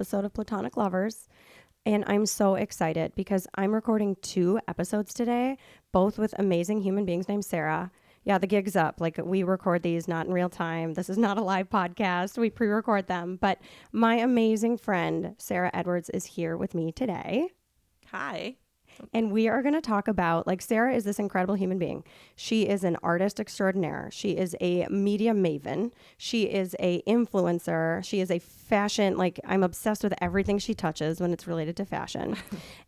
episode of Platonic Lovers. And I'm so excited because I'm recording 2 episodes today, both with amazing human beings named Sarah. Yeah, the gig's up. Like, we record these not in real time. This is not a live podcast. We pre-record them. But my amazing friend, Sarah Edwards, is here with me today. Hi. And we are going to talk about, like, Sarah is this incredible human being. She is an artist extraordinaire. She is a media maven. She is a influencer. She is a fashion, like, I'm obsessed with everything she touches when it's related to fashion.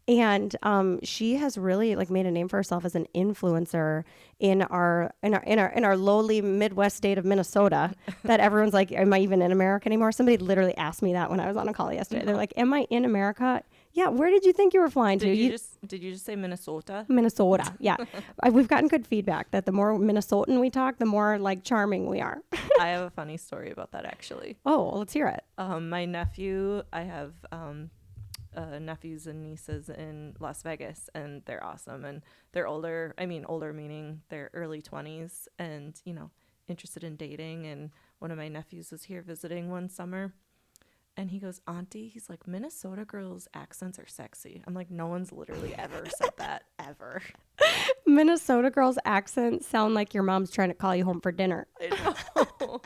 And she has really, like, made a name for herself as an influencer in our lowly Midwest state of Minnesota. That everyone's like, am I even in America anymore? Somebody literally asked me that when I was on a call yesterday. They're like, am I in America? Yeah, where did you think you were flying to? Did you just say Minnesota? Minnesota, yeah. We've gotten good feedback that the more Minnesotan we talk, the more, like, charming we are. I have a funny story about that, actually. Oh, well, let's hear it. My nephew, I have nephews and nieces in Las Vegas, and they're awesome. And they're older. I mean, older meaning they're early 20s and, interested in dating. And one of my nephews was here visiting one summer. And he goes, Auntie, he's like, Minnesota girls' accents are sexy. I'm like, no one's literally ever said that, ever. Minnesota girls' accents sound like your mom's trying to call you home for dinner. I know.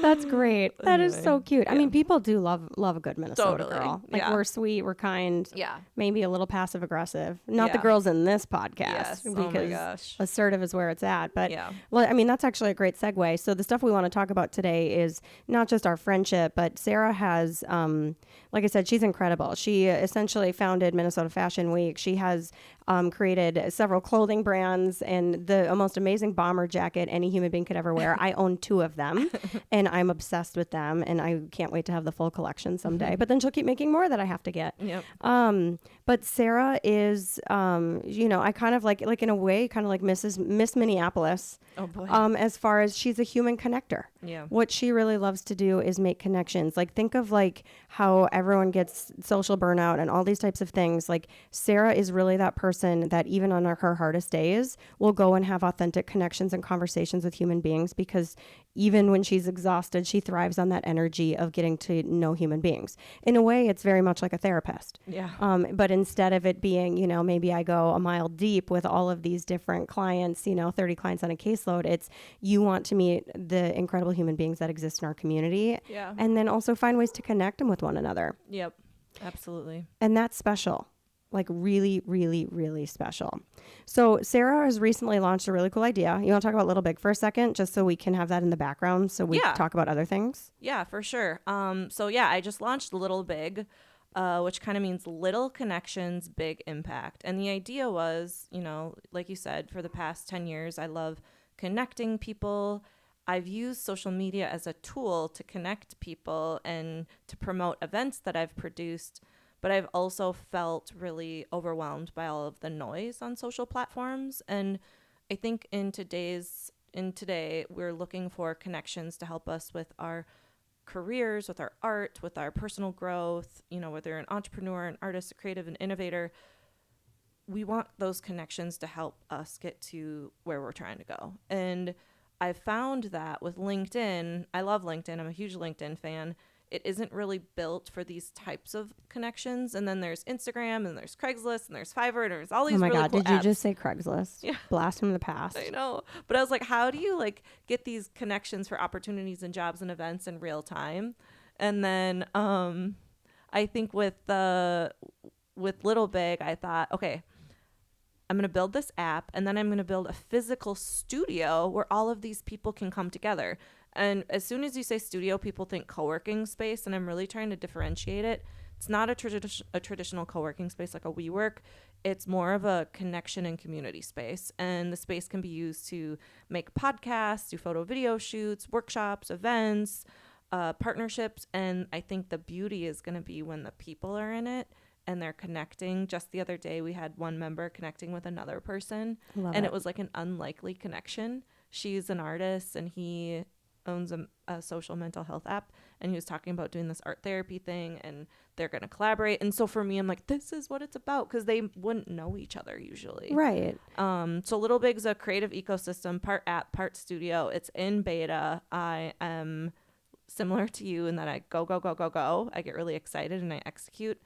That's great. That is Anyway, so cute. yeah. I mean, people do love a good Minnesota Totally. girl. Like, Yeah. we're sweet, we're kind, Yeah. maybe a little passive aggressive. Not the Yeah. girls in this podcast, Yes. Oh because my gosh. assertive is where it's at. But Yeah. well, I mean, that's actually a great segue. So the stuff we want to talk about today is not just our friendship, but Sarah has, like I said, she's incredible. She essentially founded Minnesota Fashion Week. She has created several clothing brands and the most amazing bomber jacket any human being could ever wear. I own 2 of them and I'm obsessed with them, and I can't wait to have the full collection someday. But then she'll keep making more that I have to get. Yep. But Sarah is, I kind of like in a way, kind of like Miss Minneapolis. Oh boy. As far as she's a human connector. Yeah. What she really loves to do is make connections. Like, think of like how everyone gets social burnout and all these types of things. Like, Sarah is really that person that even on her hardest days will go and have authentic connections and conversations with human beings, because even when she's exhausted, she thrives on that energy of getting to know human beings. In a way, it's very much like a therapist. Yeah. But instead of it being, maybe I go a mile deep with all of these different clients, 30 clients on a caseload, it's you want to meet the incredible human beings that exist in our community. Yeah. And then also find ways to connect them with one another. Yep. Absolutely. And that's special. Like, really, really, really special. So Sarah has recently launched a really cool idea. You want to talk about Little Big for a second, just so we can have that in the background so we Yeah. talk about other things? Yeah, for sure. I just launched Little Big, which kind of means little connections, big impact. And the idea was, like you said, for the past 10 years, I love connecting people. I've used social media as a tool to connect people and to promote events that I've produced. But I've also felt really overwhelmed by all of the noise on social platforms. And I think in today, we're looking for connections to help us with our careers, with our art, with our personal growth, whether you're an entrepreneur, an artist, a creative, an innovator. We want those connections to help us get to where we're trying to go. And I found that with LinkedIn, I love LinkedIn. I'm a huge LinkedIn fan. It isn't really built for these types of connections. And then there's Instagram, and there's Craigslist, and there's Fiverr, and there's all these really cool Did you apps. just say Craigslist? Yeah. Blast from the past. I know. But I was like, how do you get these connections for opportunities and jobs and events in real time? And then I think with Little Big, I thought, okay, I'm going to build this app, and then I'm going to build a physical studio where all of these people can come together. And as soon as you say studio, people think co-working space, and I'm really trying to differentiate it. It's not a traditional co-working space like a WeWork. It's more of a connection and community space. And the space can be used to make podcasts, do photo video shoots, workshops, events, partnerships. And I think the beauty is going to be when the people are in it and they're connecting. Just the other day, we had one member connecting with another person. And it was like an unlikely connection. She's an artist, and he owns a social mental health app, and he was talking about doing this art therapy thing, and they're going to collaborate. And so for me, I'm like, this is what it's about, because they wouldn't know each other usually. Right. So Little Big's a creative ecosystem, part app, part studio. It's in beta. I am similar to you in that I go, go, go, go, go. I get really excited and I execute.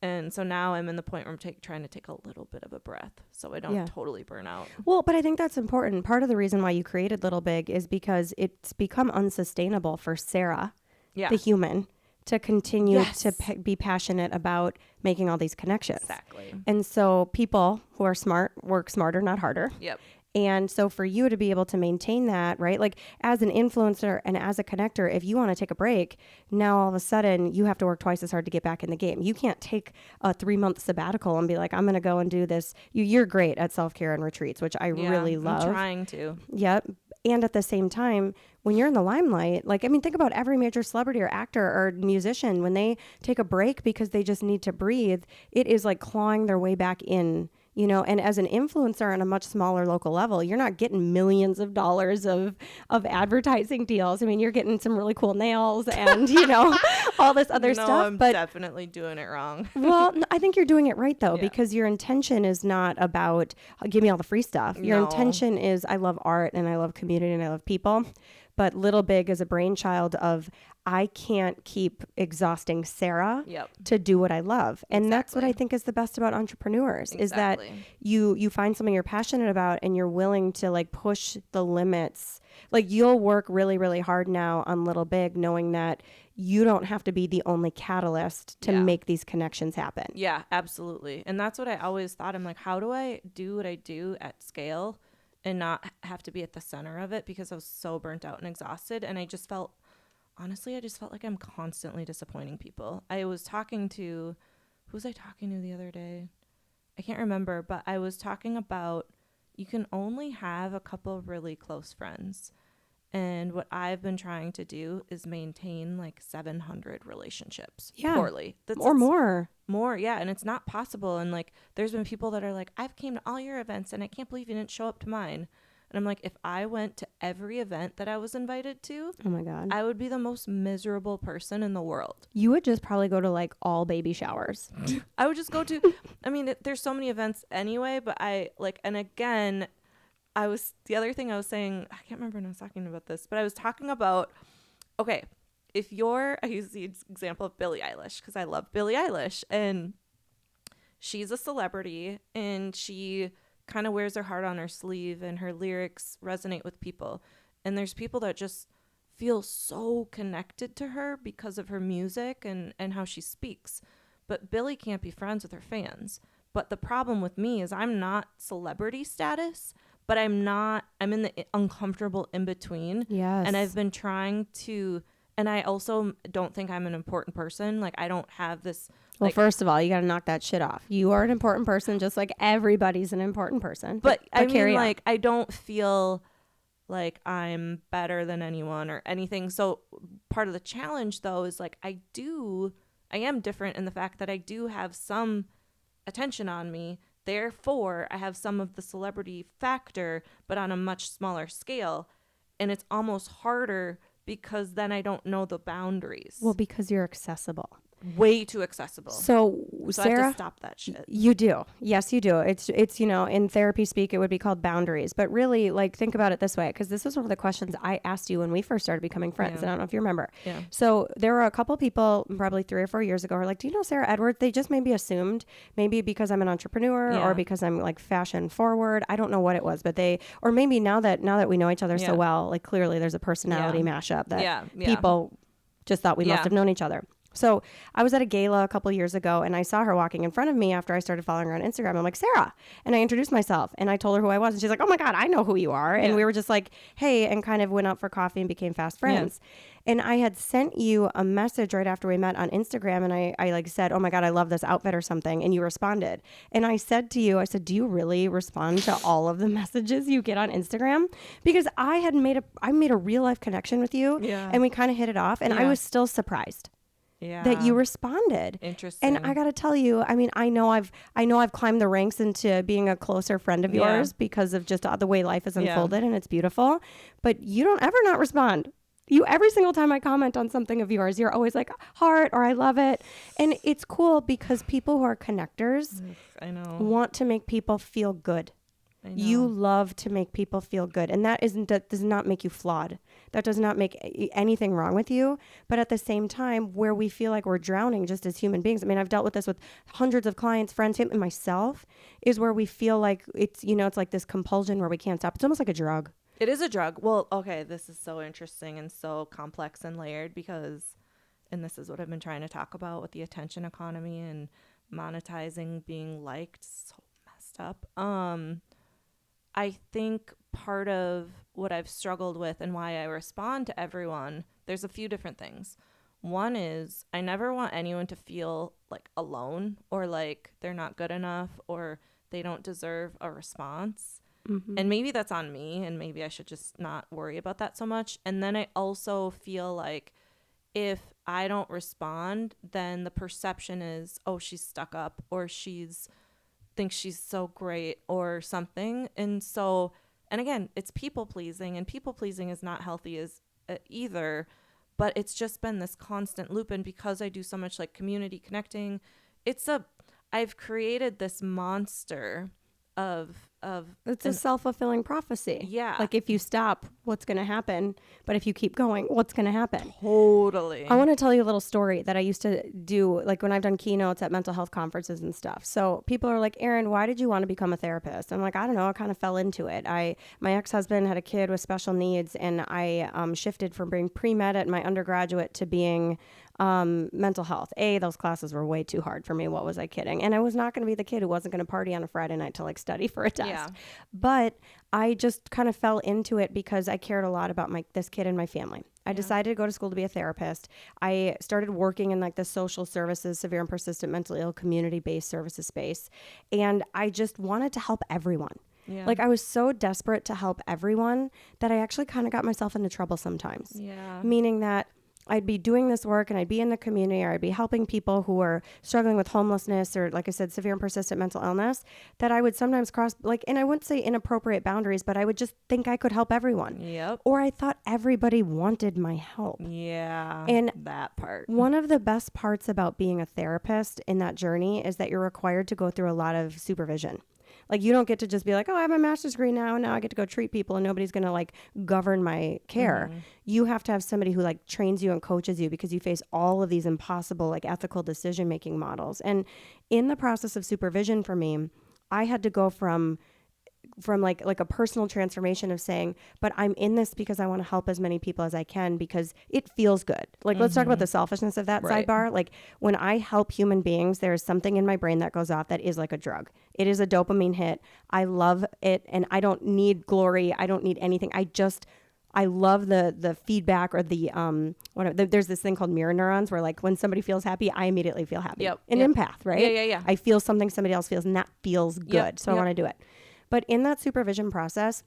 And so now I'm in the point where I'm trying to take a little bit of a breath so I don't totally burn out. Well, but I think that's important. Part of the reason why you created Little Big is because it's become unsustainable for Sarah, the human, to continue to be passionate about making all these connections. Exactly. And so people who are smart work smarter, not harder. Yep. And so for you to be able to maintain that, right? Like as an influencer and as a connector, if you want to take a break, now all of a sudden you have to work twice as hard to get back in the game. You can't take a 3-month sabbatical and be like, I'm going to go and do this. You're great at self-care and retreats, which I really love. I'm trying to. Yep. And at the same time, when you're in the limelight, like, I mean, think about every major celebrity or actor or musician, when they take a break because they just need to breathe, it is like clawing their way back in. You know, and as an influencer on a much smaller local level, you're not getting millions of dollars of advertising deals. I mean, you're getting some really cool nails and, you know, all this other stuff. I'm definitely doing it wrong. Well, I think you're doing it right, though, because your intention is not about give me all the free stuff. Your intention is I love art and I love community and I love people. But Little Big is a brainchild of I can't keep exhausting Sarah to do what I love. And that's what I think is the best about entrepreneurs is that you find something you're passionate about and you're willing to like push the limits. Like you'll work really, really hard now on Little Big knowing that you don't have to be the only catalyst to make these connections happen. Yeah, absolutely. And that's what I always thought. I'm like, how do I do what I do at scale and not have to be at the center of it, because I was so burnt out and exhausted. And I just felt like I'm constantly disappointing people. I was talking to, who was I talking to the other day? I can't remember, but I was talking about you can only have a couple of really close friends. And what I've been trying to do is maintain like 700 relationships poorly. More, yeah. And it's not possible. And like, there's been people that are like, I've came to all your events and I can't believe you didn't show up to mine. And I'm like, if I went to every event that I was invited to, oh my God, I would be the most miserable person in the world. You would just probably go to like all baby showers. I would just go to, I mean, there's so many events anyway, but I like, and again, the other thing I was saying, I can't remember when I was talking about this, but I was talking about, okay, I use the example of Billie Eilish because I love Billie Eilish and she's a celebrity and she kind of wears her heart on her sleeve and her lyrics resonate with people. And there's people that just feel so connected to her because of her music and how she speaks. But Billie can't be friends with her fans. But the problem with me is I'm not celebrity status, but I'm in the uncomfortable in between. Yes. And I've been trying to, and I also don't think I'm an important person. Like I don't have this. Well, first of all, you got to knock that shit off. You are an important person, just like everybody's an important person. But I mean, like, I don't feel like I'm better than anyone or anything. So part of the challenge, though, is like I am different in the fact that I do have some attention on me. Therefore, I have some of the celebrity factor, but on a much smaller scale. And it's almost harder because then I don't know the boundaries. Well, because you're accessible. Way too accessible. So Sarah, I have to stop that shit. You do. Yes, you do. It's, you know, in therapy speak, it would be called boundaries. But really, like, think about it this way, because this was one of the questions I asked you when we first started becoming friends. And I don't know if you remember. Yeah. So there were a couple people probably 3 or 4 years ago who were like, do you know Sarah Edwards? They just maybe assumed, maybe because I'm an entrepreneur or because I'm like fashion forward. I don't know what it was, but or maybe now that we know each other so well, like clearly there's a personality mashup that people just thought we must have known each other. So I was at a gala a couple years ago and I saw her walking in front of me after I started following her on Instagram. I'm like, Sarah. And I introduced myself and I told her who I was. And she's like, oh my God, I know who you are. And we were just like, hey, and kind of went out for coffee and became fast friends. Yeah. And I had sent you a message right after we met on Instagram. And I like said, oh my God, I love this outfit or something. And you responded. And I said to you, do you really respond to all of the messages you get on Instagram? Because I made a real life connection with you and we kind of hit it off. And I was still surprised. That you responded. Interesting. And I got to tell you, I mean, I know I've climbed the ranks into being a closer friend of yours because of just the way life has unfolded and it's beautiful. But you don't ever not respond. Every single time I comment on something of yours, you're always like heart or I love it. And it's cool because people who are connectors I know. want to make people feel good. I know. You love to make people feel good. And that does not make you flawed. That does not make anything wrong with you. But at the same time, where we feel like we're drowning just as human beings, I mean, I've dealt with this with hundreds of clients, friends, and myself, is where we feel like it's, it's like this compulsion where we can't stop. It's almost like a drug. It is a drug. Well, okay, this is so interesting and so complex and layered because, and this is what I've been trying to talk about with the attention economy and monetizing being liked. So messed up. I think part of what I've struggled with and why I respond to everyone, there's a few different things. One is I never want anyone to feel like alone or like they're not good enough or they don't deserve a response. Mm-hmm. And maybe that's on me and maybe I should just not worry about that so much. And then I also feel like if I don't respond, then the perception is, oh, she's stuck up or thinks she's so great or something. And so, and again, it's people pleasing, and people pleasing is not healthy as either, but it's just been this constant loop. And because I do so much like community connecting, I've created this monster of it's a self-fulfilling prophecy. Yeah. Like if you stop, what's going to happen? But if you keep going, what's going to happen? Totally. I want to tell you a little story that I used to do, like when I've done keynotes at mental health conferences and stuff. So people are like, Erin, why did you want to become a therapist? I'm like, I don't know. I kind of fell into it. My ex-husband had a kid with special needs, and I shifted from being pre-med at my undergraduate to being mental health. Those classes were way too hard for me. What was I kidding? And I was not going to be the kid who wasn't going to party on a Friday night to like study for a test. Yeah. But I just kind of fell into it because I cared a lot about this kid and my family. I decided to go to school to be a therapist. I started working in like the social services, severe and persistent mentally ill, community-based services space. And I just wanted to help everyone. Yeah. Like I was so desperate to help everyone that I actually kind of got myself into trouble sometimes. Yeah. Meaning that I'd be doing this work and I'd be in the community, or I'd be helping people who are struggling with homelessness or, like I said, severe and persistent mental illness, that I would sometimes cross, and I wouldn't say inappropriate boundaries, but I would just think I could help everyone. Yep. Or I thought everybody wanted my help. Yeah. And that part. One of the best parts about being a therapist in that journey is that you're required to go through a lot of supervision. Like you don't get to just be like, oh, I have a master's degree now, and now I get to go treat people and nobody's going to like govern my care. Mm-hmm. You have to have somebody who like trains you and coaches you, because you face all of these impossible like ethical decision-making models. And in the process of supervision for me, I had to go from like a personal transformation of saying, but I'm in this because I want to help as many people as I can because it feels good. Like, let's talk about the selfishness of that sidebar. Like when I help human beings, there's something in my brain that goes off that is like a drug. It is a dopamine hit. I love it. And I don't need glory. I don't need anything. I love the feedback or there's this thing called mirror neurons where like when somebody feels happy, I immediately feel happy. Yep. An empath, right? Yeah. I feel something somebody else feels, and that feels good. So I want to do it. But in that supervision process,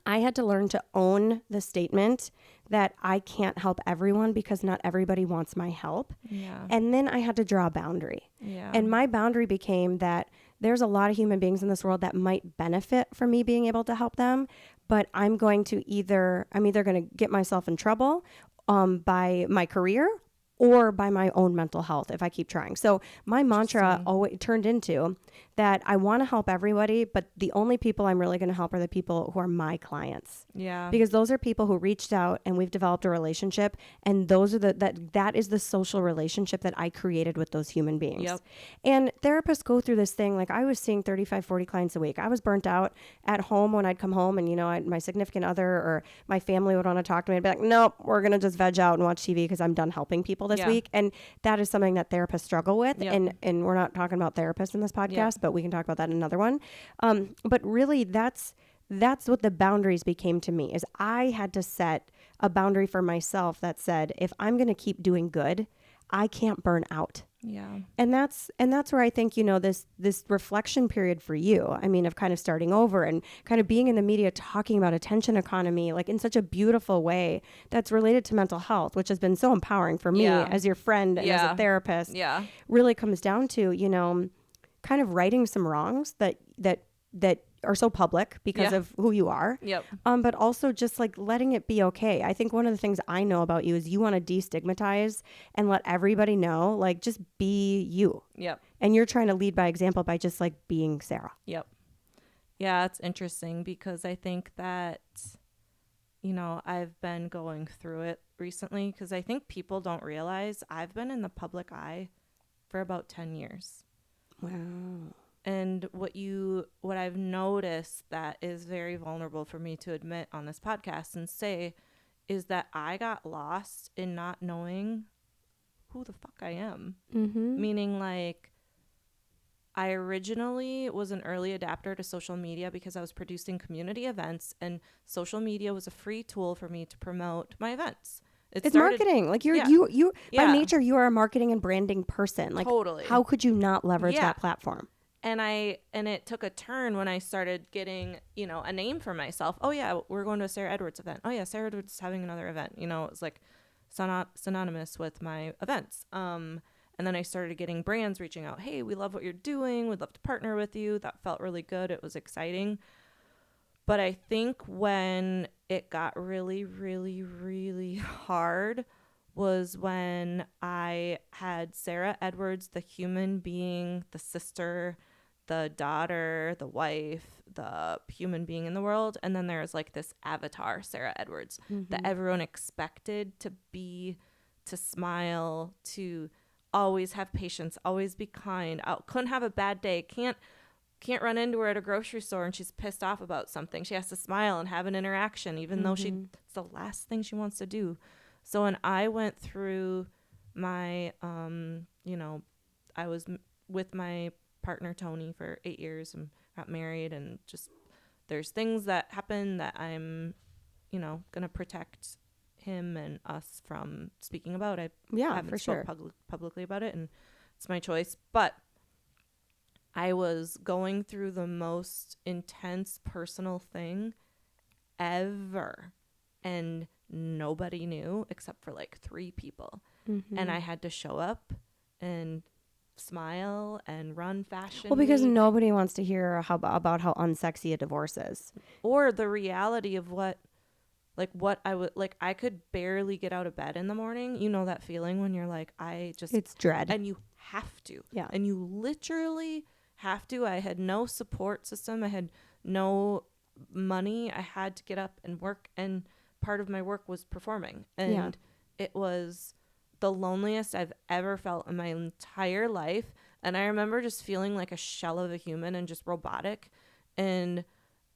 I had to learn to own the statement that I can't help everyone because not everybody wants my help. Yeah. And then I had to draw a boundary. Yeah. And my boundary became that there's a lot of human beings in this world that might benefit from me being able to help them, but I'm either going to get myself in trouble by my career or by my own mental health if I keep trying. So my mantra always turned into that I want to help everybody, but the only people I'm really going to help are the people who are my clients. Yeah. Because those are people who reached out and we've developed a relationship, and those are that is the social relationship that I created with those human beings. Yep. And therapists go through this thing. Like I was seeing 35, 40 clients a week. I was burnt out at home when I'd come home and, my significant other or my family would want to talk to me. I'd be like, nope, we're going to just veg out and watch TV because I'm done helping people this week. And that is something that therapists struggle with. Yep. And we're not talking about therapists in this podcast, but we can talk about that in another one. But really that's what the boundaries became to me, is I had to set a boundary for myself that said, if I'm going to keep doing good, I can't burn out. Yeah. And that's where I think, this reflection period for you, I mean, of kind of starting over and kind of being in the media, talking about attention economy, like in such a beautiful way that's related to mental health, which has been so empowering for me as your friend and as a therapist, really comes down to, kind of righting some wrongs that are so public because of who you are. Yep. But also just like letting it be okay. I think one of the things I know about you is you want to destigmatize and let everybody know, like, just be you. Yep. And you're trying to lead by example by just like being Sarah. Yep. Yeah, it's interesting because I think that, I've been going through it recently because I think people don't realize I've been in the public eye for about 10 years. Wow. And what I've noticed that is very vulnerable for me to admit on this podcast and say is that I got lost in not knowing who the fuck I am. Mm-hmm. Meaning, like, I originally was an early adapter to social media because I was producing community events, and social media was a free tool for me to promote my events. It's marketing. Like Yeah. you by Yeah. nature, you are a marketing and branding person. Like, Totally. how could you not leverage Yeah. that platform? And it took a turn when I started getting, a name for myself. Oh yeah, we're going to a Sarah Edwards event. Oh yeah, Sarah Edwards is having another event. It was like synonymous with my events. And then I started getting brands reaching out. Hey, we love what you're doing. We'd love to partner with you. That felt really good. It was exciting. But I think when it got really, really, really hard was when I had Sarah Edwards, the human being, the sister, the daughter, the wife, the human being in the world. And then there's like this avatar, Sarah Edwards, that everyone expected to be, to smile, to always have patience, always be kind, couldn't have a bad day, can't run into her at a grocery store and she's pissed off about something. She has to smile and have an interaction, even though it's the last thing she wants to do. So when I went through my, I was with my partner, Tony, for 8 years and got married, and just there's things that happen that I'm, going to protect him and us from speaking about. I haven't spoke publicly about it, and it's my choice. But I was going through the most intense personal thing ever, and nobody knew except for like 3 people. And I had to show up and smile and run fashion Well, because week, nobody wants to hear about how unsexy a divorce is, or the reality of what I would like. I could barely get out of bed in the morning. You know that feeling when you're like, it's dread. and you have to. Yeah. And you literally have to. I had no support system. I had no money. I had to get up and work, and part of my work was performing. And it was the loneliest I've ever felt in my entire life. And I remember just feeling like a shell of a human and just robotic. And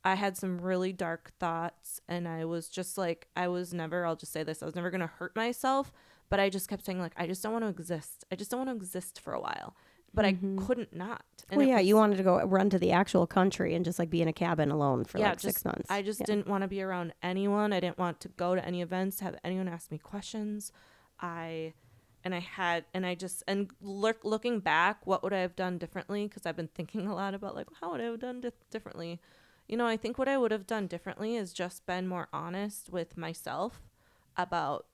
I had some really dark thoughts, and I was just like, I'll just say this, I was never going to hurt myself, but I just kept saying, like, I just don't want to exist. I just don't want to exist for a while. But I couldn't not. And well, yeah, you wanted to go run to the actual country and just like be in a cabin alone for like 6 months. I just didn't want to be around anyone. I didn't want to go to any events, have anyone ask me questions. Looking back, what would I have done differently? Because I've been thinking a lot about like, how would I have done differently? I think what I would have done differently is just been more honest with myself about,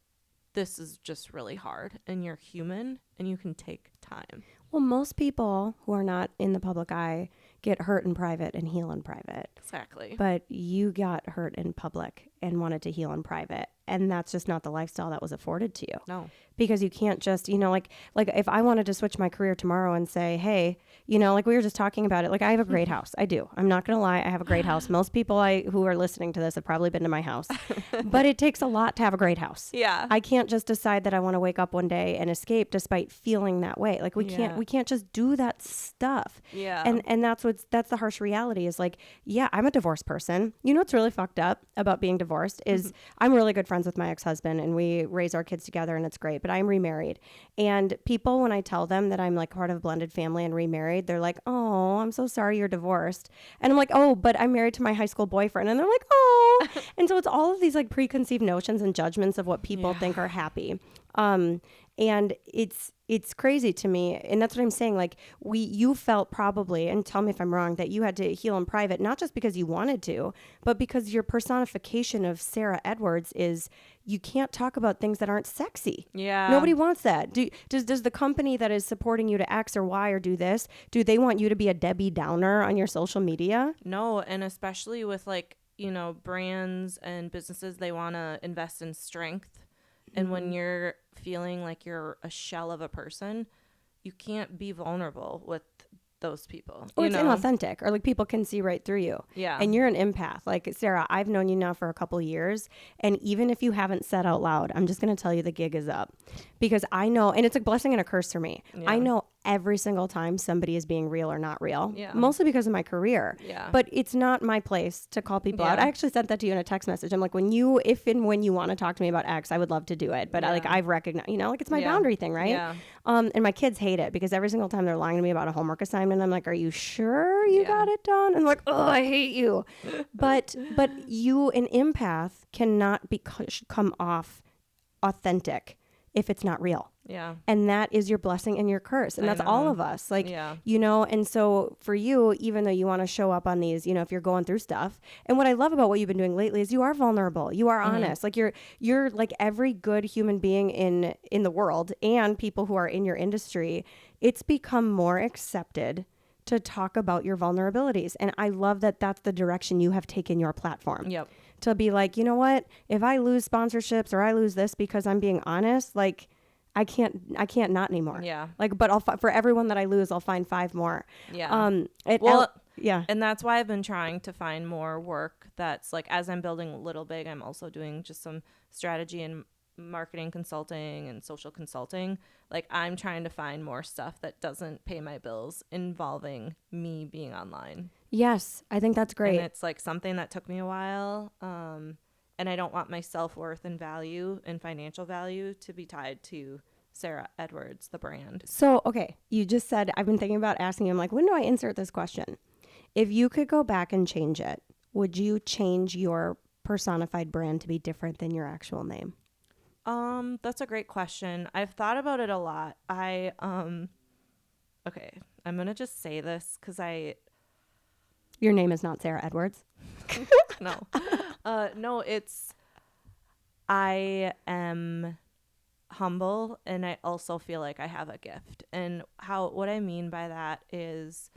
this is just really hard, and you're human and you can take time. Well, most people who are not in the public eye get hurt in private and heal in private. Exactly. But you got hurt in public and wanted to heal in private. And that's just not the lifestyle that was afforded to you. No. Because you can't just, like if I wanted to switch my career tomorrow and say, hey, like we were just talking about it, like I have a great house. I do. I'm not going to lie. I have a great house. Most people who are listening to this have probably been to my house. But it takes a lot to have a great house. Yeah. I can't just decide that I want to wake up one day and escape despite feeling that way. Like we can't just do that stuff. Yeah. And that's the harsh reality is like, yeah, I'm a divorced person. What's really fucked up about being divorced is I'm really good friends with my ex-husband and we raise our kids together and it's great, but I'm remarried. And people, when I tell them that I'm like part of a blended family and remarried, they're like, oh, I'm so sorry you're divorced. And I'm like, oh, but I'm married to my high school boyfriend. And they're like, oh. And so it's all of these like preconceived notions and judgments of what people think are happy. And it's crazy to me. And that's what I'm saying. Like you felt probably, and tell me if I'm wrong, that you had to heal in private, not just because you wanted to, but because your personification of Sarah Edwards is you can't talk about things that aren't sexy. Yeah. Nobody wants that. Does the company that is supporting you to X or Y or do this, do they want you to be a Debbie Downer on your social media? No. And especially with like, brands and businesses, they want to invest in strength. And when you're feeling like you're a shell of a person, you can't be vulnerable with those people. Or you it's know? inauthentic, or like people can see right through you. Yeah. And you're an empath. Like, Sarah, I've known you now for a couple years. And even if you haven't said out loud, I'm just going to tell you the gig is up. Because I know, and it's a blessing and a curse for me. Yeah. I know every single time somebody is being real or not real. Yeah. Mostly because of my career. Yeah. But it's not my place to call people out. Yeah. I actually sent that to you in a text message. I'm like, if and when you want to talk to me about X, I would love to do it. But Yeah. I've recognized, like it's my Yeah. boundary thing, right? Yeah. And my kids hate it because every single time they're lying to me about a homework assignment, I'm like, are you sure you Yeah. got it done? And like, oh, I hate you. But you, an empath, cannot come off authentic if it's not real. Yeah. And that is your blessing and your curse. And I that's all know. of us. Like, Yeah. and so for you, even though you want to show up on these, if you're going through stuff, and what I love about what you've been doing lately is you are vulnerable. You are honest. Like you're like every good human being in the world, and people who are in your industry, it's become more accepted to talk about your vulnerabilities. And I love that that's the direction you have taken your platform. Yep. To be like, you know what? If I lose sponsorships or I lose this because I'm being honest, like I can't not anymore. Yeah. Like, but for everyone that I lose, I'll find 5 more. Yeah. Yeah. And that's why I've been trying to find more work that's like, as I'm building Little Big, I'm also doing just some strategy and marketing consulting and social consulting. Like, I'm trying to find more stuff that doesn't pay my bills involving me being online. Yes, I think that's great. And it's like something that took me a while. And I don't want my self-worth and value and financial value to be tied to Sarah Edwards, the brand. So, okay, you just said, I've been thinking about asking you, I'm like, when do I insert this question? If you could go back and change it, would you change your personified brand to be different than your actual name? That's a great question. I've thought about it a lot. Okay, I'm going to just say this because Your name is not Sarah Edwards. No. No, I am humble, and I also feel like I have a gift. And what I mean by that is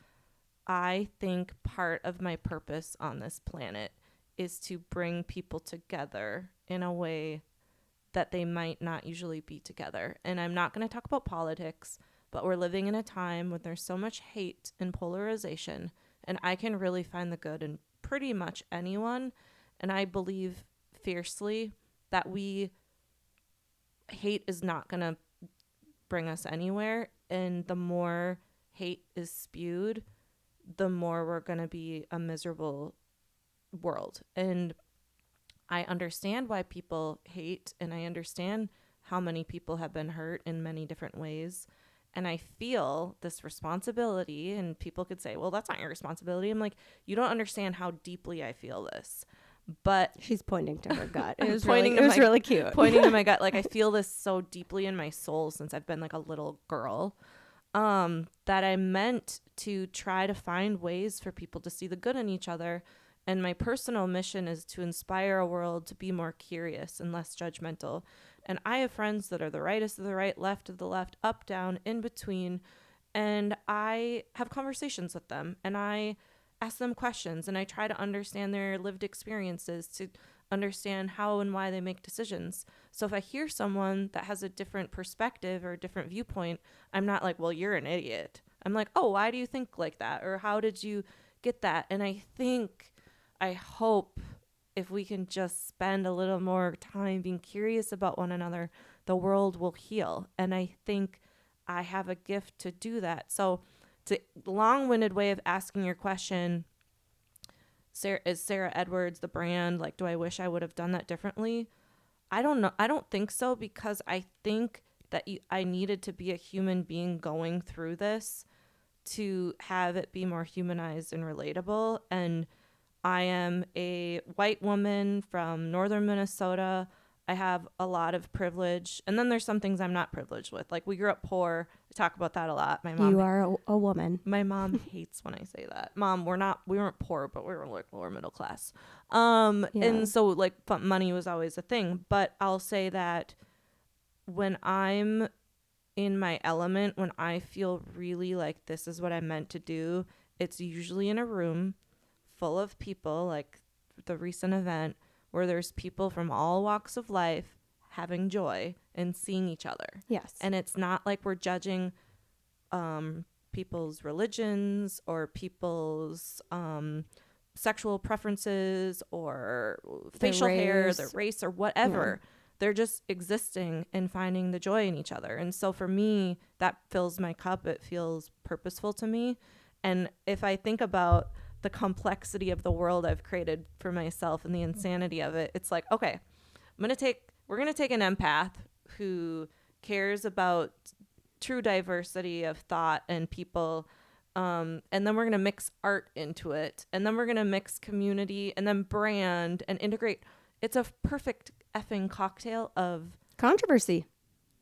I think part of my purpose on this planet is to bring people together in a way that they might not usually be together. And I'm not going to talk about politics, but we're living in a time when there's so much hate and polarization, and I can really find the good in pretty much anyone. And I believe fiercely that hate is not going to bring us anywhere. And the more hate is spewed, the more we're going to be a miserable world. And I understand why people hate, and I understand how many people have been hurt in many different ways. And I feel this responsibility, and people could say, well, that's not your responsibility. I'm like, you don't understand how deeply I feel this. But she's pointing to her gut. It was really cute. Pointing to my gut. Like, I feel this so deeply in my soul since I've been like a little girl, that I meant to try to find ways for people to see the good in each other. And my personal mission is to inspire a world to be more curious and less judgmental. And I have friends that are the rightest of the right, left of the left, up, down, in between. And I have conversations with them, and I ask them questions, and I try to understand their lived experiences to understand how and why they make decisions. So if I hear someone that has a different perspective or a different viewpoint, I'm not like, well, you're an idiot. I'm like, oh, why do you think like that? Or how did you get that? And I hope if we can just spend a little more time being curious about one another, the world will heal. And I think I have a gift to do that. So it's a long-winded way of asking your question, is Sarah Edwards the brand? Like, do I wish I would have done that differently? I don't know. I don't think so, because I think that I needed to be a human being going through this to have it be more humanized and relatable. And I am a white woman from northern Minnesota. I have a lot of privilege. And then there's some things I'm not privileged with. Like, we grew up poor. I talk about that a lot. My mom. You are a woman. My mom hates when I say that. Mom, we weren't poor, but we were like lower middle class. And so like money was always a thing. But I'll say that when I'm in my element, when I feel really like this is what I'm meant to do, it's usually in a room full of people, like the recent event where there's people from all walks of life having joy and seeing each other. Yes. And it's not like we're judging people's religions or people's sexual preferences or facial hair, their race or whatever. Yeah. They're just existing and finding the joy in each other. And so for me, that fills my cup. It feels purposeful to me. And if I think about the complexity of the world I've created for myself and the insanity of it, it's like, okay, we're going to take an empath who cares about true diversity of thought and people. And then we're going to mix art into it. And then we're going to mix community and then brand and integrate. It's a perfect effing cocktail of controversy,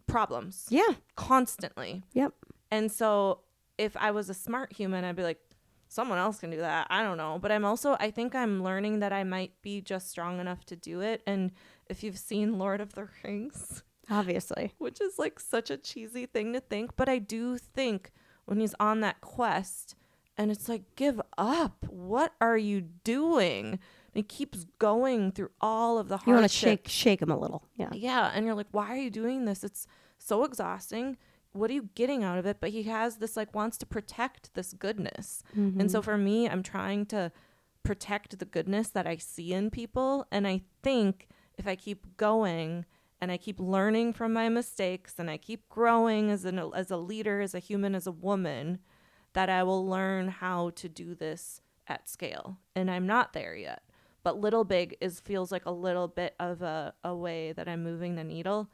problems. Yeah. Constantly. Yep. And so if I was a smart human, I'd be like, someone else can do that. I don't know. But I think I'm learning that I might be just strong enough to do it. And if you've seen Lord of the Rings, obviously, which is like such a cheesy thing to think, but I do think when he's on that quest and it's like, give up. What are you doing? And he keeps going through all of the hardship. You want to shake him a little. Yeah. Yeah. And you're like, why are you doing this? It's so exhausting. What are you getting out of it? But he has this, like, wants to protect this goodness. Mm-hmm. And so for me, I'm trying to protect the goodness that I see in people. And I think if I keep going and I keep learning from my mistakes and I keep growing as a leader, as a human, as a woman, that I will learn how to do this at scale. And I'm not there yet. But Little Big feels like a little bit of a way that I'm moving the needle.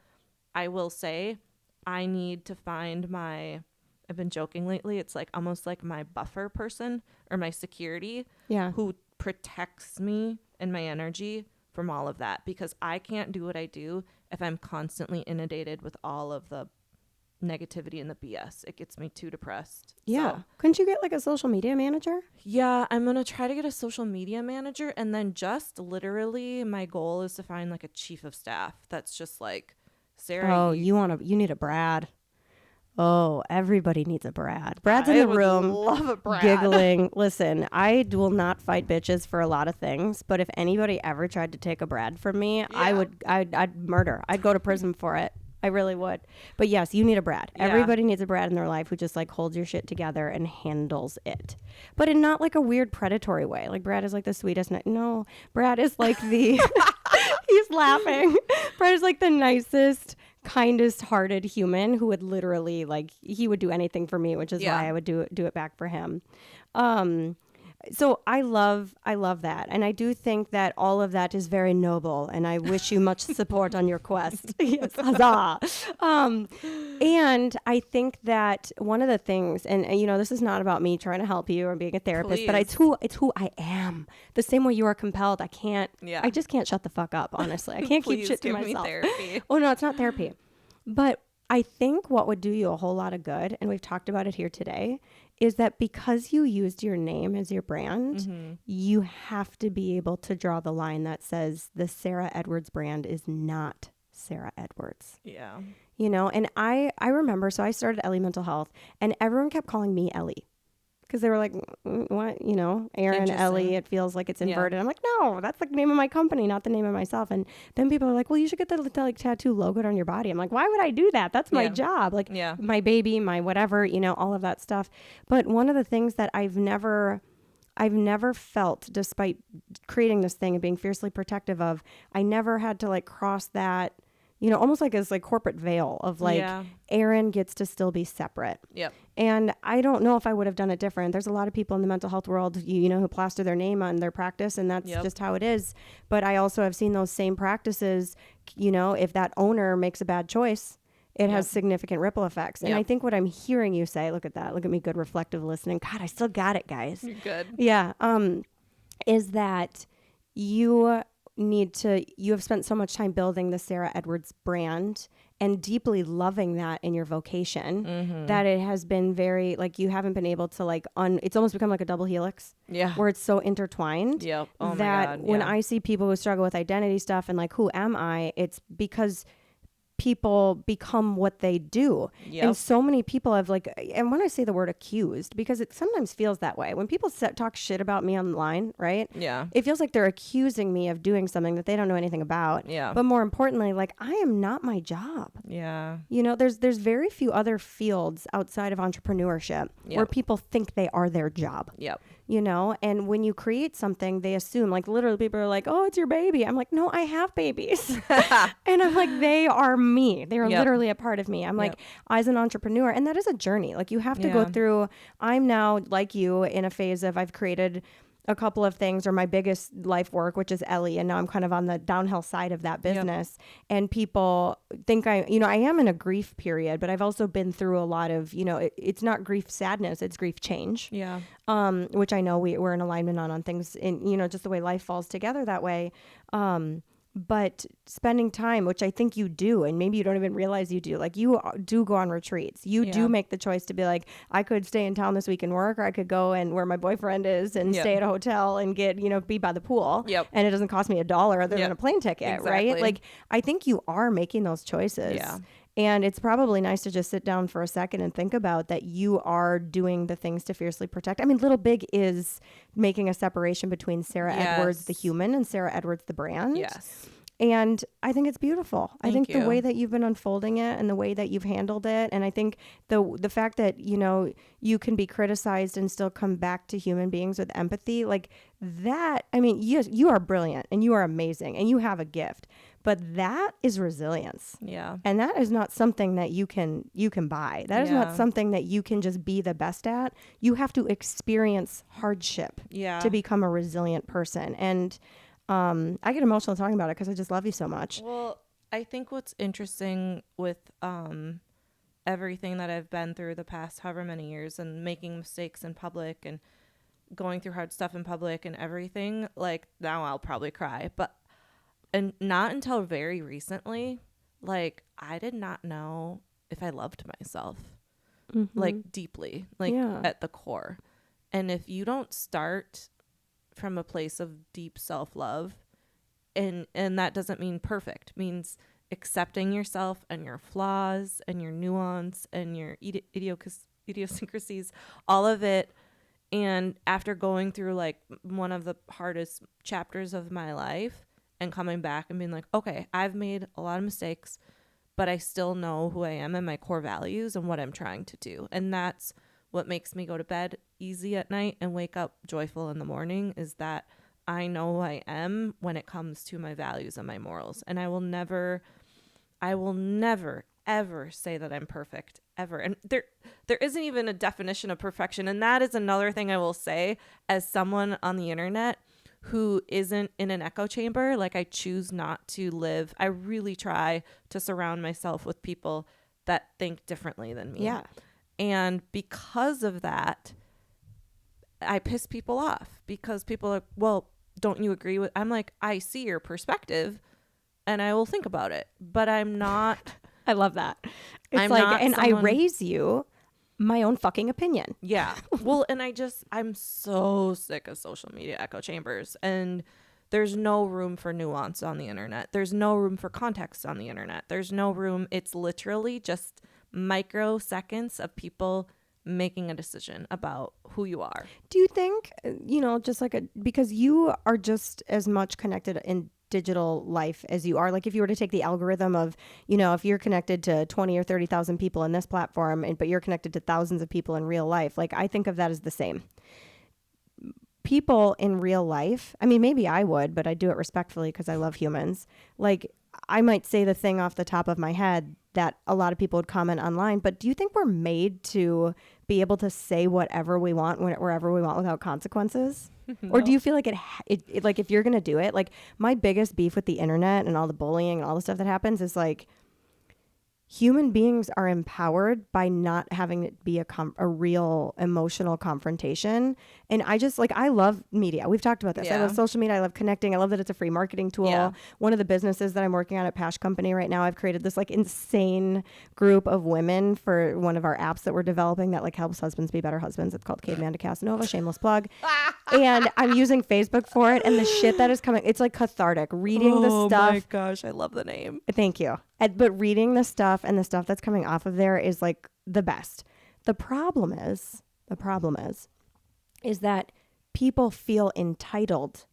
I will say I need to find I've been joking lately, it's like almost like my buffer person or my security, who protects me and my energy from all of that, because I can't do what I do if I'm constantly inundated with all of the negativity and the BS. It gets me too depressed. Yeah. So, couldn't you get like a social media manager? Yeah, I'm going to try to get a social media manager, and then just literally my goal is to find like a chief of staff that's just like, Sarah. Oh, you need a Brad. Oh, everybody needs a Brad. Brad's in the room, love a Brad. Giggling. Listen, I will not fight bitches for a lot of things, but if anybody ever tried to take a Brad from me, I'd murder. I'd go to prison for it. I really would. But yes, you need a Brad. Yeah. Everybody needs a Brad in their life who just like holds your shit together and handles it. But in not like a weird predatory way. Like Brad is like the sweetest. No, Brad is like the, he's laughing. Brad is like the nicest, kindest hearted human who would literally like, he would do anything for me, which is why I would do it back for him. So I love that. And I do think that all of that is very noble. And I wish you much support on your quest. Yes, huzzah. And I think that one of the things, and you know, this is not about me trying to help you or being a therapist, but it's who I am. The same way you are compelled. I just can't shut the fuck up, honestly. I can't keep shit to myself. Me therapy. Oh, no, it's not therapy. But I think what would do you a whole lot of good, and we've talked about it here today, is that because you used your name as your brand, you have to be able to draw the line that says the Sarah Edwards brand is not Sarah Edwards. Yeah. You know, and I remember, so I started Ellie Mental Health, and everyone kept calling me Ellie. Because they were like, what, you know, Aaron, Ellie, it feels like it's inverted. Yeah. I'm like, no, that's the name of my company, not the name of myself. And then people are like, well, you should get the like tattoo logoed on your body. I'm like, why would I do that? That's my job. Like my baby, my whatever, you know, all of that stuff. But one of the things that I've never felt, despite creating this thing and being fiercely protective of, I never had to like cross that, you know, almost like as like corporate veil of like Aaron gets to still be separate. Yep. And I don't know if I would have done it different. There's a lot of people in the mental health world, you know, who plaster their name on their practice, and that's just how it is. But I also have seen those same practices, you know, if that owner makes a bad choice, it has significant ripple effects. And I think what I'm hearing you say, look at that, look at me, good reflective listening. God, I still got it, guys. You're good. Yeah. Is that you have spent so much time building the Sarah Edwards brand and deeply loving that in your vocation that it has been very, like, you haven't been able to like, it's almost become like a double helix where it's so intertwined oh that my God, when I see people who struggle with identity stuff and like, who am I? It's because people become what they do. Yep. And so many people have like, and when I say the word accused, because it sometimes feels that way. When people talk shit about me online, right? Yeah. It feels like they're accusing me of doing something that they don't know anything about. Yeah. But more importantly, like I am not my job. Yeah. You know, there's very few other fields outside of entrepreneurship where people think they are their job. Yep. You know, and when you create something, they assume, like literally people are like, oh, it's your baby. I'm like, no, I have babies. And I'm like, they are me. They are literally a part of me. I'm like, as an entrepreneur, and that is a journey. Like you have to go through, I'm now like you in a phase of I've created a couple of things, or my biggest life work, which is Ellie. And now I'm kind of on the downhill side of that business. And people think I am in a grief period, but I've also been through a lot of, it's not grief sadness, it's grief change. Yeah. Which I know we're in alignment on things in, just the way life falls together that way. But spending time, which I think you do, and maybe you don't even realize you do, like you do go on retreats. You do make the choice to be like, I could stay in town this week and work, or I could go and where my boyfriend is and stay at a hotel and get, be by the pool. Yep. And it doesn't cost me $1 other than a plane ticket, right? Like, I think you are making those choices. Yeah. And it's probably nice to just sit down for a second and think about that you are doing the things to fiercely protect. I mean, Little Big is making a separation between Sarah Edwards, the human, and Sarah Edwards, the brand. Yes. And I think it's beautiful. I think you. the way that you've been unfolding it and the way that you've handled it. And I think the fact that, you can be criticized and still come back to human beings with empathy, like that. I mean, yes, you are brilliant and you are amazing and you have a gift. But that is resilience. Yeah. And that is not something that you can buy. That is not something that you can just be the best at. You have to experience hardship to become a resilient person. And I get emotional talking about it because I just love you so much. Well, I think what's interesting with everything that I've been through the past however many years and making mistakes in public and going through hard stuff in public and everything, like now I'll probably cry, and not until very recently, like I did not know if I loved myself, like deeply, like at the core. And if you don't start from a place of deep self-love, and that doesn't mean perfect, means accepting yourself and your flaws and your nuance and your idiosyncrasies, all of it. And after going through like one of the hardest chapters of my life and coming back and being like, okay, I've made a lot of mistakes, but I still know who I am and my core values and what I'm trying to do. And that's what makes me go to bed easy at night and wake up joyful in the morning, is that I know who I am when it comes to my values and my morals. And I will never ever say that I'm perfect, ever. And there isn't even a definition of perfection. And that is another thing I will say as someone on the internet who isn't in an echo chamber. Like I choose not to live. I really try to surround myself with people that think differently than me. Yeah. And because of that, I piss people off because people are, well, don't you agree with, I'm like, I see your perspective and I will think about it, but I'm not. I love that. It's I'm like, not and someone, I raise you my own fucking opinion. Yeah. Well, and I'm so sick of social media echo chambers, and there's no room for nuance on the internet. There's no room for context on the internet. There's no room. It's literally just microseconds of people making a decision about who you are. Do you think, just like because you are just as much connected in digital life as you are, like if you were to take the algorithm of, if you're connected to 20 or 30,000 people in this platform, but you're connected to thousands of people in real life, like I think of that as the same. People in real life, I mean, maybe I would, but I do it respectfully because I love humans. Like I might say the thing off the top of my head that a lot of people would comment online, but do you think we're made to be able to say whatever we want wherever we want without consequences? No. Or do you feel like it like if you're going to do it, like my biggest beef with the internet and all the bullying and all the stuff that happens is like human beings are empowered by not having it be a real emotional confrontation. And I just like, I love media. We've talked about this. I love social media. I love connecting. I love that it's a free marketing tool. Yeah. One of the businesses that I'm working on at Pash Company right now, I've created this like insane group of women for one of our apps that we're developing that like helps husbands be better husbands. It's called Caveman to Casanova, shameless plug. And I'm using Facebook for it. And the shit that is coming, it's like cathartic reading the stuff. Oh my gosh. I love the name. Thank you. But reading the stuff and the stuff that's coming off of there is like the best. The problem is that people feel entitled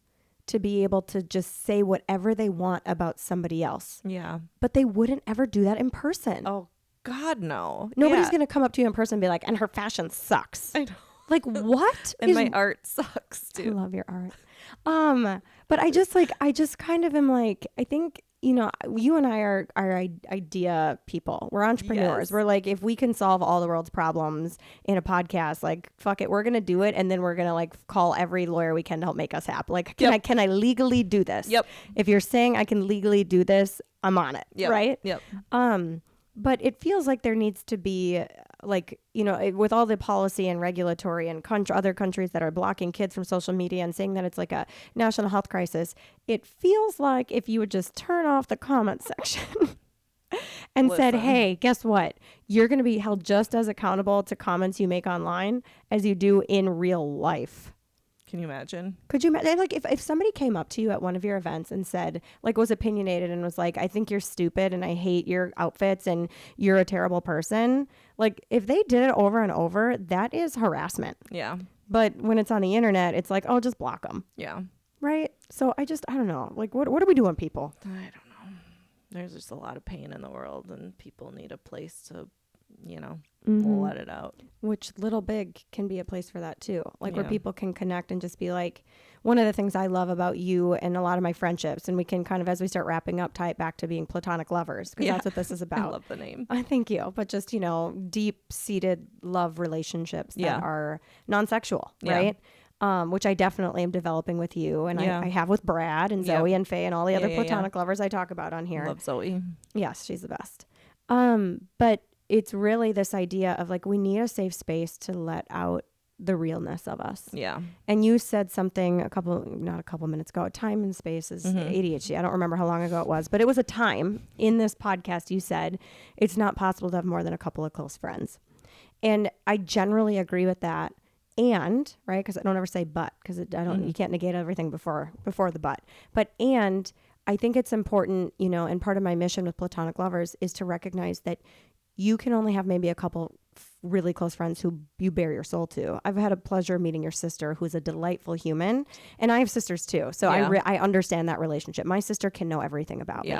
to be able to just say whatever they want about somebody else. Yeah. But they wouldn't ever do that in person. Oh, God, no. Nobody's Yeah. going to come up to you in person and be like, and her fashion sucks. I know. Like, what? And my art sucks, I too. love your art. But I just kind of am like, I think, you know, you and I are idea people. We're entrepreneurs. Yes. We're like, if we can solve all the world's problems in a podcast, like, fuck it, we're going to do it. And then we're going to like call every lawyer we can to help make us happy. Like, can I legally do this? Yep. If you're saying I can legally do this, I'm on it. Yep. Right? Yep. But it feels like there needs to be like, you know, with all the policy and regulatory and other countries that are blocking kids from social media and saying that it's like a national health crisis, it feels like if you would just turn off the comment section and said, hey, guess what? You're going to be held just as accountable to comments you make online as you do in real life. Can you imagine? Could you imagine, like, if somebody came up to you at one of your events and said, like, was opinionated and was like, I think you're stupid and I hate your outfits and you're a terrible person. Like, if they did it over and over, that is harassment. Yeah. But when it's on the internet, it's like, oh, just block them. Yeah. Right? So I don't know. Like, what are we doing, people? I don't know. There's just a lot of pain in the world and people need a place to, you know, let it out. Which Little Big can be a place for that too. Like where Yeah. people can connect and just be like, one of the things I love about you and a lot of my friendships, and we can kind of, as we start wrapping up, tie it back to being platonic lovers, because that's what this is I about. love the name. Thank you. But just, you know, deep-seated love relationships that are non-sexual, right? Which I definitely am developing with you. And I have with Brad and Zoe and Faye and all the other platonic lovers I talk about on here. Love Zoe. Yes, she's the best. But it's really this idea of like, we need a safe space to let out the realness of us. Yeah. And you said something not a couple minutes ago, time and space is ADHD. I don't remember how long ago it was, but it was a time in this podcast you said it's not possible to have more than a couple of close friends. And I generally agree with that. And, right, because I don't ever say but, because you can't negate everything before the but and I think it's important, you know, and part of my mission with platonic lovers is to recognize that you can only have maybe a couple really close friends who you bare your soul to. I've had a pleasure meeting your sister, who's a delightful human, and I have sisters too. So I understand that relationship. My sister can know everything about me.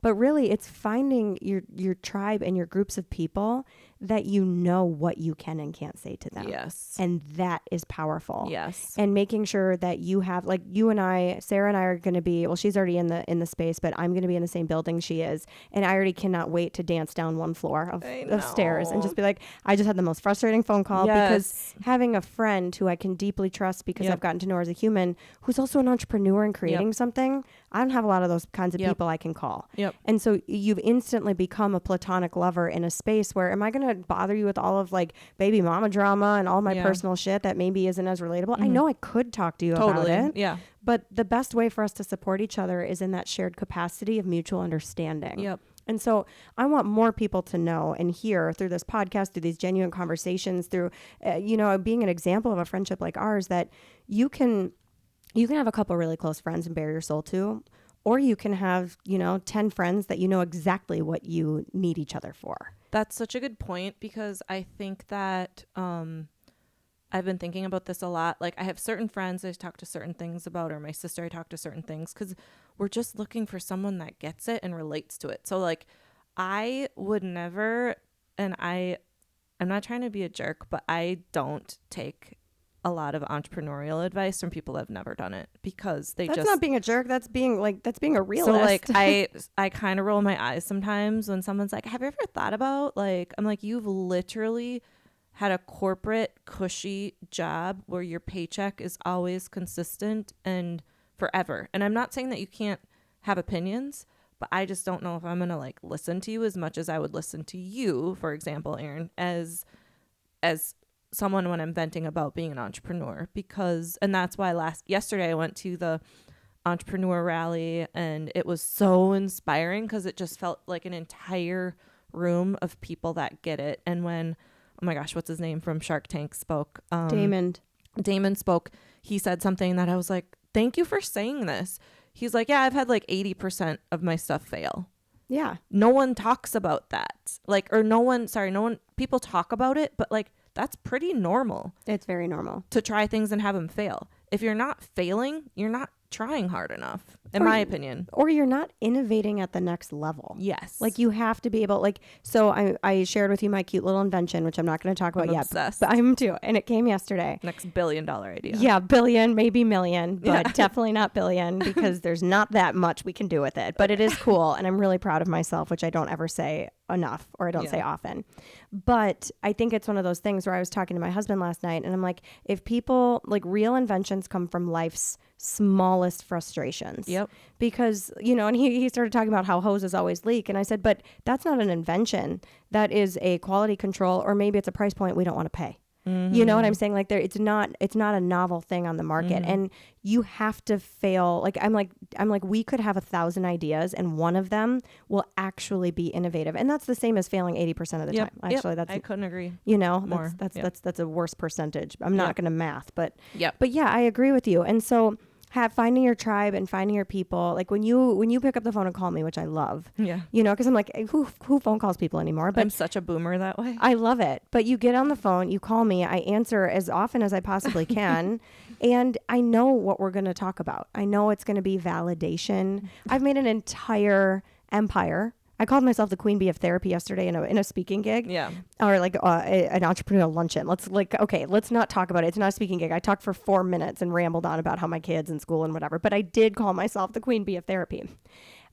But really, it's finding your tribe and your groups of people that you know what you can and can't say to them. Yes. And that is powerful. Yes. And making sure that you have, like, you and I, Sarah and I are going to be, well, she's already in the space, but I'm going to be in the same building she is. And I already cannot wait to dance down one floor of stairs and just be like, I just had the most frustrating phone call because having a friend who I can deeply trust because I've gotten to know her as a human, who's also an entrepreneur and creating something, I don't have a lot of those kinds of people I can call. And so you've instantly become a platonic lover in a space where, am I going to bother you with all of like baby mama drama and all my personal shit that maybe isn't as relatable? I know I could talk to you about it. Yeah. But the best way for us to support each other is in that shared capacity of mutual understanding. And so I want more people to know and hear through this podcast, through these genuine conversations, through, you know, being an example of a friendship like ours, that you can have a couple really close friends and bare your soul to, or you can have, you know, 10 friends that you know exactly what you need each other for. That's such a good point, because I think that I've been thinking about this a lot. Like, I have certain friends I talk to certain things about, or my sister I talk to certain things, because we're just looking for someone that gets it and relates to it. So like, I would never, and I'm not trying to be a jerk, but I don't take a lot of entrepreneurial advice from people that have never done it, because that's not being a jerk. That's being a realist. So like, I kind of roll my eyes sometimes when someone's like, have you ever thought about, like, I'm like, you've literally had a corporate cushy job where your paycheck is always consistent and forever. And I'm not saying that you can't have opinions, but I just don't know if I'm going to like listen to you as much as I would listen to you, for example, Erin, as someone when I'm venting about being an entrepreneur, and that's why yesterday I went to the entrepreneur rally, and it was so inspiring because it just felt like an entire room of people that get it. And when, oh my gosh, what's his name from Shark Tank spoke? Damon spoke. He said something that I was like, thank you for saying this. He's like, yeah, I've had like 80% of my stuff fail. Yeah. No one talks about that. Like, or no one, people talk about it, but like, that's pretty normal It's very normal. to try things and have them fail. If you're not failing, you're not trying hard enough, in my opinion. Or you're not innovating at the next level. Yes. Like you have to be able, like, so I shared with you my cute little invention, which I'm not going to talk about yet. Obsessed. But I'm too. And it came yesterday. Next $1 billion idea. Yeah, billion, maybe million, but Yeah. definitely not billion because there's not that much we can do with it. But it is cool. And I'm really proud of myself, which I don't ever say enough or I don't say often. But I think it's one of those things where I was talking to my husband last night and I'm like, if people, like real inventions come from life's smallest frustrations. Yep. Because, you know, and he started talking about how hoses always leak. And I said, but that's not an invention. That is a quality control, or maybe it's a price point we don't want to pay. You know what I'm saying? Like it's not a novel thing on the market, and you have to fail. Like I'm like, we could have 1,000 ideas and one of them will actually be innovative. And that's the same as failing 80% of the time. Actually, that's, I couldn't agree. you know, more. That's a worse percentage. I'm not going to math, but yeah, I agree with you. And so finding your tribe and finding your people, like when you pick up the phone and call me, which I love, you know, because I'm like, who phone calls people anymore? But I'm such a boomer that way. I love it. But you get on the phone, you call me, I answer as often as I possibly can. And I know what we're going to talk about. I know it's going to be validation. I've made an entire empire. I called myself the queen bee of therapy yesterday in a speaking gig. Yeah. Or like an entrepreneurial luncheon. Let's not talk about it. It's not a speaking gig. I talked for 4 minutes and rambled on about how my kids in school and whatever. But I did call myself the queen bee of therapy.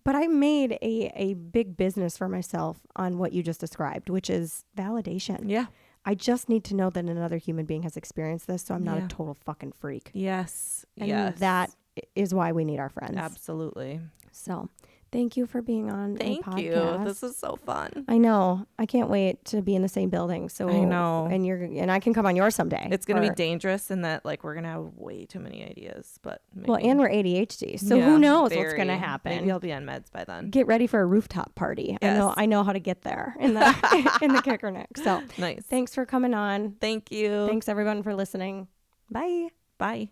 But I made a big business for myself on what you just described, which is validation. Yeah. I just need to know that another human being has experienced this, so I'm not a total fucking freak. Yes. And that is why we need our friends. Absolutely. So thank you for being on Thank my podcast. you. This is so fun. I know. I can't wait to be in the same building. So I know. And I can come on yours someday. It's going to be dangerous in that like we're going to have way too many ideas, but maybe. Well, and we're ADHD. So who knows what's going to happen. Maybe I'll be on meds by then. Get ready for a rooftop party. Yes. I know how to get there in the in the kicker neck. So nice. Thanks for coming on. Thank you. Thanks everyone for listening. Bye. Bye.